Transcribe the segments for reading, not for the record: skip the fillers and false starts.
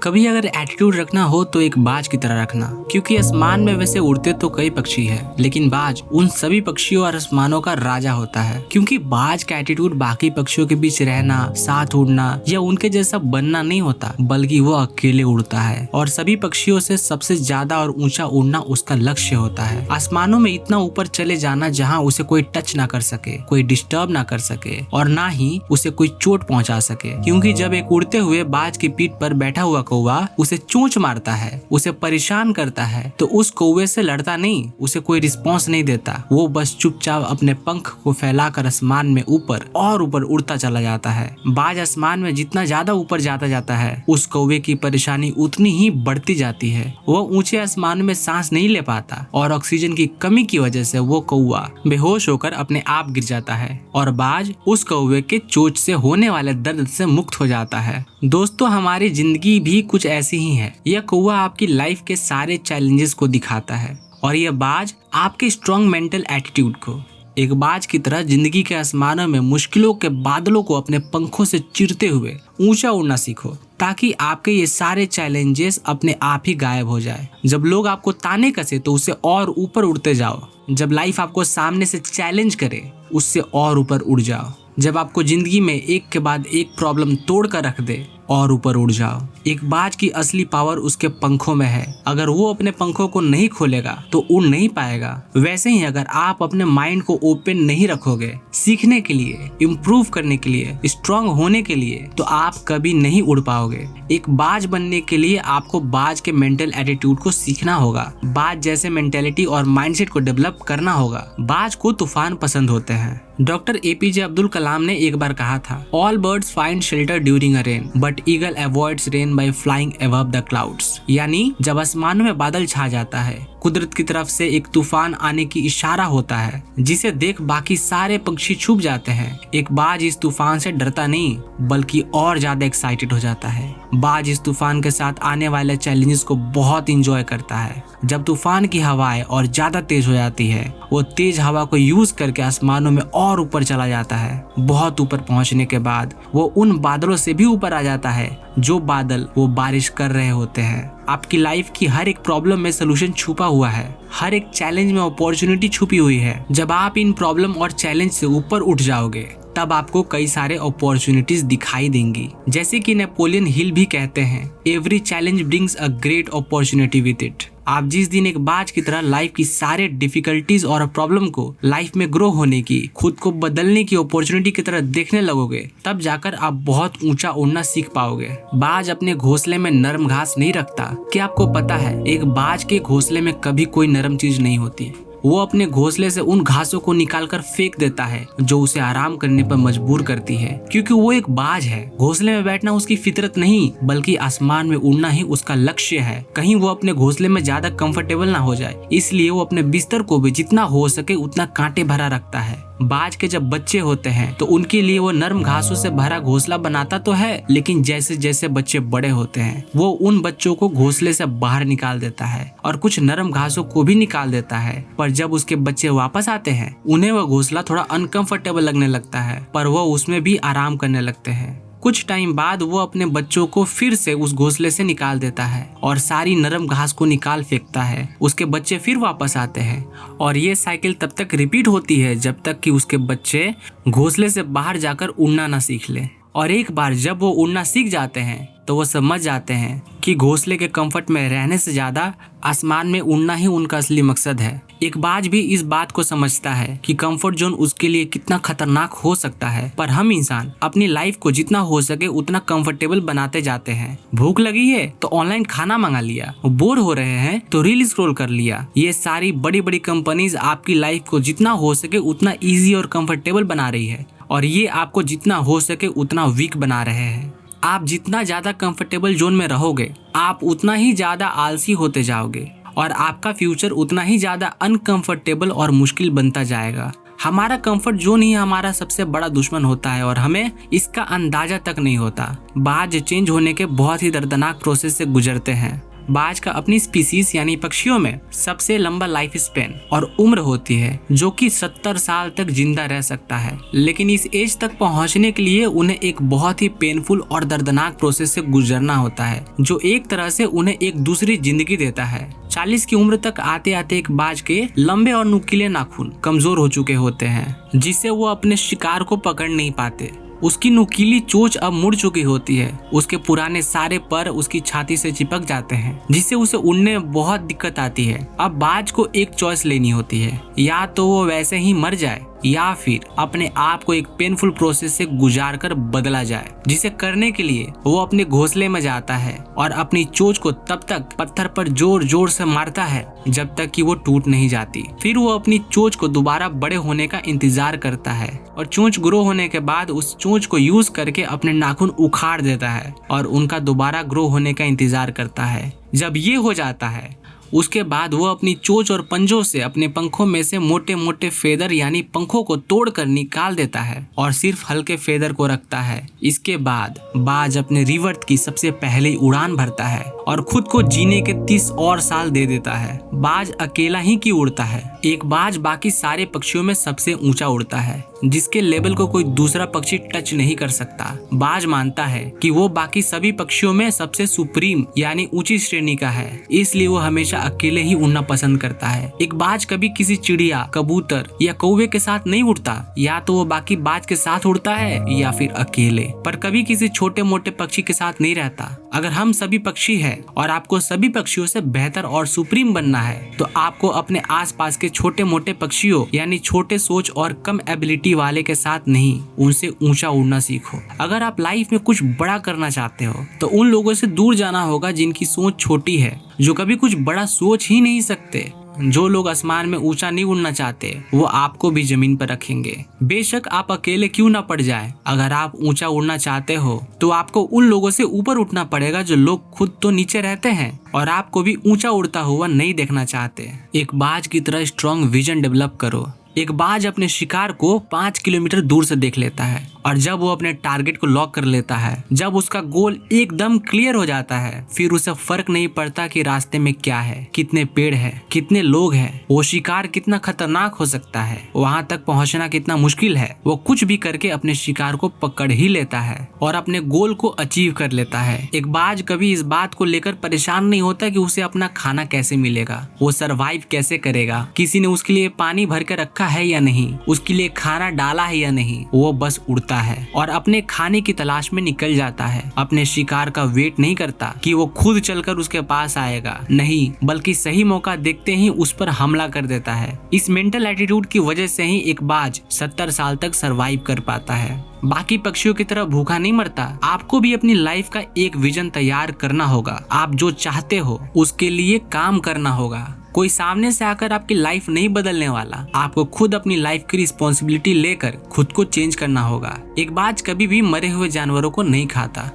कभी अगर एटीट्यूड रखना हो तो एक बाज की तरह रखना, क्योंकि आसमान में वैसे उड़ते तो कई पक्षी हैं, लेकिन बाज उन सभी पक्षियों और आसमानों का राजा होता है। क्योंकि बाज का एटीट्यूड बाकी पक्षियों के बीच रहना, साथ उड़ना या उनके जैसा बनना नहीं होता, बल्कि वो अकेले उड़ता है और सभी पक्षियों से सबसे ज्यादा और ऊंचा उड़ना उसका लक्ष्य होता है। आसमानों में इतना ऊपर चले जाना जहाँ उसे कोई टच ना कर सके, कोई डिस्टर्ब ना कर सके और ना ही उसे कोई चोट पहुंचा सके। क्योंकि जब एक उड़ते हुए बाज की पीठ पर बैठा हुआ कौवा उसे चोंच मारता है, उसे परेशान करता है, तो उस कौवे से लड़ता नहीं, उसे कोई रिस्पॉन्स नहीं देता। वो बस चुपचाप अपने पंख को फैलाकर आसमान में ऊपर और ऊपर उड़ता चला जाता है। बाज आसमान में जितना ज्यादा ऊपर जाता जाता है, उस कौवे की परेशानी उतनी ही बढ़ती जाती है। वो ऊंचे आसमान में सांस नहीं ले पाता और ऑक्सीजन की कमी की वजह से वो कौवा बेहोश होकर अपने आप गिर जाता है और बाज उस कौवे के चोट से होने वाले दर्द से मुक्त हो जाता है। दोस्तों, हमारी जिंदगी भी कुछ ऐसी ही है। यह कौवा आपकी लाइफ के सारे चैलेंजेस को दिखाता है और यह बाज आपके स्ट्रॉन्ग मेंटल एटीट्यूड को। एक बाज की तरह जिंदगी के आसमानों में मुश्किलों के बादलों को अपने पंखों से चीरते हुए ऊंचा उड़ना सीखो, ताकि आपके ये सारे चैलेंजेस अपने आप ही गायब हो जाए। जब लोग आपको ताने कसे तो उससे और ऊपर उड़ते जाओ। जब लाइफ आपको सामने से चैलेंज करे, उससे और ऊपर उड़ जाओ। जब आपको जिंदगी में एक के बाद एक प्रॉब्लम तोड़ कर रख दे, और ऊपर उड़ जाओ। एक बाज की असली पावर उसके पंखों में है। अगर वो अपने पंखों को नहीं खोलेगा तो उड़ नहीं पाएगा। वैसे ही अगर आप अपने माइंड को ओपन नहीं रखोगे सीखने के लिए, इम्प्रूव करने के लिए, स्ट्रांग होने के लिए, तो आप कभी नहीं उड़ पाओगे। एक बाज बनने के लिए आपको बाज के मेंटल एटीट्यूड को सीखना होगा। बाज जैसे मेंटेलिटी और माइंडसेट को डेवलप करना होगा। बाज को तूफान पसंद होते हैं। डॉक्टर एपीजे अब्दुल कलाम ने एक बार कहा था, all birds find shelter during a rain but eagle avoids rain by flying above the clouds. यानी जब आसमान में बादल छा जाता है, कुदरत की तरफ से एक तूफान आने की इशारा होता है, जिसे देख बाकी सारे पक्षी छुप जाते हैं। एक बाज इस तूफान से डरता नहीं बल्कि और ज्यादा एक्साइटेड हो जाता है। बाज इस तूफान के साथ आने वाले चैलेंजेस को बहुत इंजॉय करता है। जब तूफान की हवाएं और ज्यादा तेज हो जाती है, वो तेज हवा को यूज करके आसमानों में और ऊपर चला जाता है। बहुत ऊपर पहुंचने के बाद वो उन बादलों से भी ऊपर आ जाता है जो बादल वो बारिश कर रहे होते हैं। आपकी लाइफ की हर एक प्रॉब्लम में सोल्यूशन छुपा हुआ है। हर एक चैलेंज में अपॉर्चुनिटी छुपी हुई है। जब आप इन प्रॉब्लम और चैलेंज से ऊपर उठ जाओगे, तब आपको कई सारे अपॉर्चुनिटीज दिखाई देंगी। जैसे कि नेपोलियन हिल भी कहते हैं, every challenge brings a great opportunity with it. आप जिस दिन एक बाज की तरह लाइफ की सारे डिफिकल्टीज और प्रॉब्लम को लाइफ में ग्रो होने की, खुद को बदलने की अपॉर्चुनिटी की तरह देखने लगोगे, तब जाकर आप बहुत ऊंचा उड़ना सीख पाओगे। बाज अपने घोंसले में नरम घास नहीं रखता। क्या आपको पता है, एक बाज के घोंसले में कभी कोई नरम चीज नहीं होती। वो अपने घोंसले से उन घासों को निकालकर फेंक देता है जो उसे आराम करने पर मजबूर करती है, क्योंकि वो एक बाज है। घोंसले में बैठना उसकी फितरत नहीं बल्कि आसमान में उड़ना ही उसका लक्ष्य है। कहीं वो अपने घोंसले में ज्यादा कंफर्टेबल ना हो जाए, इसलिए वो अपने बिस्तर को भी जितना हो सके उतना कांटे भरा रखता है। बाज के जब बच्चे होते हैं तो उनके लिए वो नरम घासों से भरा घोंसला बनाता तो है, लेकिन जैसे जैसे बच्चे बड़े होते हैं वो उन बच्चों को घोंसले से बाहर निकाल देता है और कुछ नरम घासों को भी निकाल देता है। पर जब उसके बच्चे वापस आते हैं, उन्हें वह घोंसला थोड़ा अनकंफर्टेबल लगने लगता है, पर वो उसमें भी आराम करने लगते हैं। कुछ टाइम बाद वो अपने बच्चों को फिर से उस घोंसले से निकाल देता है और सारी नरम घास को निकाल फेंकता है। उसके बच्चे फिर वापस आते हैं और ये साइकिल तब तक रिपीट होती है जब तक कि उसके बच्चे घोंसले से बाहर जाकर उड़ना ना सीख ले। और एक बार जब वो उड़ना सीख जाते हैं तो वो समझ जाते हैं कि घोंसले के कंफर्ट में रहने से ज्यादा आसमान में उड़ना ही उनका असली मकसद है। एक बाज भी इस बात को समझता है कि कंफर्ट जोन उसके लिए कितना खतरनाक हो सकता है, पर हम इंसान अपनी लाइफ को जितना हो सके उतना कंफर्टेबल बनाते जाते हैं। भूख लगी है तो ऑनलाइन खाना मंगा लिया, बोर हो रहे हैं तो रील स्क्रॉल कर लिया। ये सारी बड़ी बड़ी कंपनीज आपकी लाइफ को जितना हो सके उतना ईजी और कंफर्टेबल बना रही है और ये आपको जितना हो सके उतना वीक बना रहे हैं। आप जितना ज्यादा कंफर्टेबल जोन में रहोगे, आप उतना ही ज्यादा आलसी होते जाओगे और आपका फ्यूचर उतना ही ज्यादा अनकंफर्टेबल और मुश्किल बनता जाएगा। हमारा कंफर्ट जोन ही हमारा सबसे बड़ा दुश्मन होता है और हमें इसका अंदाजा तक नहीं होता। बाज चेंज होने के बहुत ही दर्दनाक प्रोसेस से गुजरते हैं। बाज का अपनी स्पीसीज यानी पक्षियों में सबसे लंबा लाइफ स्पेन और उम्र होती है जो कि 70 साल तक जिंदा रह सकता है। लेकिन इस एज तक पहुंचने के लिए उन्हें एक बहुत ही पेनफुल और दर्दनाक प्रोसेस से गुजरना होता है जो एक तरह से उन्हें एक दूसरी जिंदगी देता है। 40 की उम्र तक आते आते एक बाज के लंबे और नुकीले नाखून कमजोर हो चुके होते हैं जिससे वो अपने शिकार को पकड़ नहीं पाते। उसकी नुकीली चोंच अब मुड़ चुकी होती है। उसके पुराने सारे पर उसकी छाती से चिपक जाते हैं जिससे उसे उड़ने में बहुत दिक्कत आती है। अब बाज को एक चॉइस लेनी होती है, या तो वो वैसे ही मर जाए या फिर अपने आप को एक पेनफुल प्रोसेस से गुजार कर बदला जाए, जिसे करने के लिए वो अपने घोंसले में जाता है और अपनी चोंच को तब तक पत्थर पर जोर जोर से मारता है जब तक कि वो टूट नहीं जाती। फिर वो अपनी चोंच को दोबारा बड़े होने का इंतजार करता है और चोंच ग्रो होने के बाद उस चोंच को यूज करके अपने नाखून उखाड़ देता है और उनका दोबारा ग्रो होने का इंतजार करता है। जब ये हो जाता है उसके बाद वो अपनी चोंच और पंजों से अपने पंखों में से मोटे मोटे फेदर यानी पंखों को तोड़कर निकाल देता है और सिर्फ हल्के फेदर को रखता है। इसके बाद बाज अपने रिवर्ट की सबसे पहले उड़ान भरता है और खुद को जीने के 30 और साल दे देता है। बाज अकेला ही क्यों उड़ता है? एक बाज बाकी सारे पक्षियों में सबसे ऊंचा उड़ता है जिसके लेवल को कोई दूसरा पक्षी टच नहीं कर सकता। बाज मानता है कि वो बाकी सभी पक्षियों में सबसे सुप्रीम यानी ऊंची श्रेणी का है, इसलिए वो हमेशा अकेले ही उड़ना पसंद करता है। एक बाज कभी किसी चिड़िया, कबूतर या कौवे के साथ नहीं उड़ता, या तो वो बाकी बाज के साथ उड़ता है या फिर अकेले, पर कभी किसी छोटे मोटे पक्षी के साथ नहीं रहता। अगर हम सभी पक्षी हैं और आपको सभी पक्षियों से बेहतर और सुप्रीम बनना है तो आपको अपने आसपास के छोटे मोटे पक्षियों यानी छोटे सोच और कम एबिलिटी वाले के साथ नहीं, उनसे ऊंचा उड़ना सीखो। अगर आप लाइफ में कुछ बड़ा करना चाहते हो तो उन लोगों से दूर जाना होगा जिनकी सोच छोटी है, जो कभी कुछ बड़ा सोच ही नहीं सकते। जो लोग आसमान में ऊंचा नहीं उड़ना चाहते वो आपको भी जमीन पर रखेंगे, बेशक आप अकेले क्यों ना पड़ जाए। अगर आप ऊंचा उड़ना चाहते हो तो आपको उन लोगों से ऊपर उठना पड़ेगा जो लोग खुद तो नीचे रहते हैं और आपको भी ऊंचा उड़ता हुआ नहीं देखना चाहते। एक बाज की तरह स्ट्रॉन्ग विजन डेवलप करो। एक बाज अपने शिकार को 5 किलोमीटर दूर से देख लेता है और जब वो अपने टारगेट को लॉक कर लेता है, जब उसका गोल एकदम क्लियर हो जाता है, फिर उसे फर्क नहीं पड़ता कि रास्ते में क्या है, कितने पेड़ है, कितने लोग हैं, वो शिकार कितना खतरनाक हो सकता है, वहां तक पहुंचना कितना मुश्किल है। वो कुछ भी करके अपने शिकार को पकड़ ही लेता है और अपने गोल को अचीव कर लेता है। एक बाज कभी इस बात को लेकर परेशान नहीं होता कि उसे अपना खाना कैसे मिलेगा, वो सरवाइव कैसे करेगा, किसी ने उसके लिए पानी भर के रखा है या नहीं, उसके लिए खाना डाला है या नहीं। वो बस उड़ता है और अपने खाने की तलाश में निकल जाता है। अपने शिकार का वेट नहीं करता कि वो खुद चलकर उसके पास आएगा, नहीं, बल्कि सही मौका देखते ही उस पर हमला कर देता है। इस मेंटल एटीट्यूड की वजह से ही एक बाज 70 साल तक सरवाइव कर पाता है। बाकी पक्षियों की तरह भूखा नहीं मरता। आपको भी अपनी लाइफ का एक विजन तैयार करना होगा। आप जो चाहते हो उसके लिए काम करना होगा। कोई सामने से आकर आपकी लाइफ नहीं बदलने वाला। आपको खुद अपनी लाइफ की रिस्पॉन्सिबिलिटी लेकर खुद को चेंज करना होगा। एक बाज कभी भी मरे हुए जानवरों को नहीं खाता।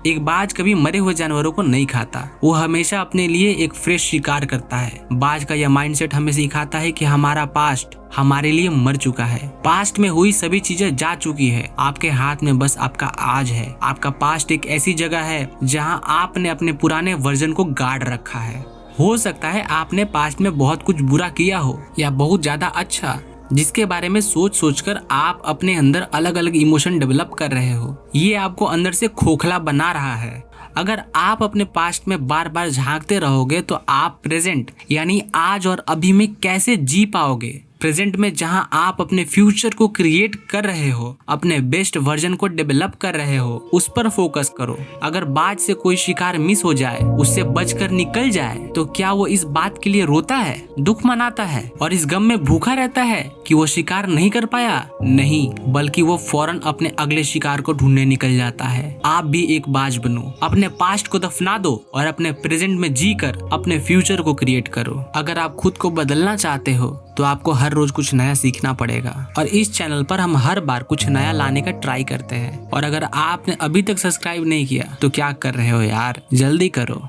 एक बाज कभी मरे हुए जानवरों को नहीं खाता। वो हमेशा अपने लिए एक फ्रेश शिकार करता है। बाज का यह माइंडसेट हमें सिखाता है कि हमारा पास्ट हमारे लिए मर चुका है। पास्ट में हुई सभी चीजें जा चुकी है। आपके हाथ में बस आपका आज है। आपका पास्ट एक ऐसी जगह है जहां आपने अपने पुराने वर्जन को गाड़ रखा है। हो सकता है आपने पास्ट में बहुत कुछ बुरा किया हो या बहुत ज्यादा अच्छा, जिसके बारे में सोच सोचकर आप अपने अंदर अलग अलग इमोशन डेवलप कर रहे हो। ये आपको अंदर से खोखला बना रहा है। अगर आप अपने पास्ट में बार बार झांकते रहोगे तो आप प्रेजेंट यानी आज और अभी में कैसे जी पाओगे। प्रेजेंट में जहां आप अपने फ्यूचर को क्रिएट कर रहे हो, अपने बेस्ट वर्जन को डेवलप कर रहे हो, उस पर फोकस करो। अगर बाज से कोई शिकार मिस हो जाए, उससे बचकर निकल जाए, तो क्या वो इस बात के लिए रोता है, दुख मनाता है और इस गम में भूखा रहता है कि वो शिकार नहीं कर पाया? नहीं, बल्कि वो फौरन अपने अगले शिकार को ढूंढने निकल जाता है। आप भी एक बाज बनो। अपने पास्ट को दफना दो और अपने प्रेजेंट में जीकर अपने फ्यूचर को क्रिएट करो। अगर आप खुद को बदलना चाहते हो तो आपको हर रोज कुछ नया सीखना पड़ेगा और इस चैनल पर हम हर बार कुछ नया लाने का ट्राई करते हैं। और अगर आपने अभी तक सब्सक्राइब नहीं किया तो क्या कर रहे हो यार, जल्दी करो।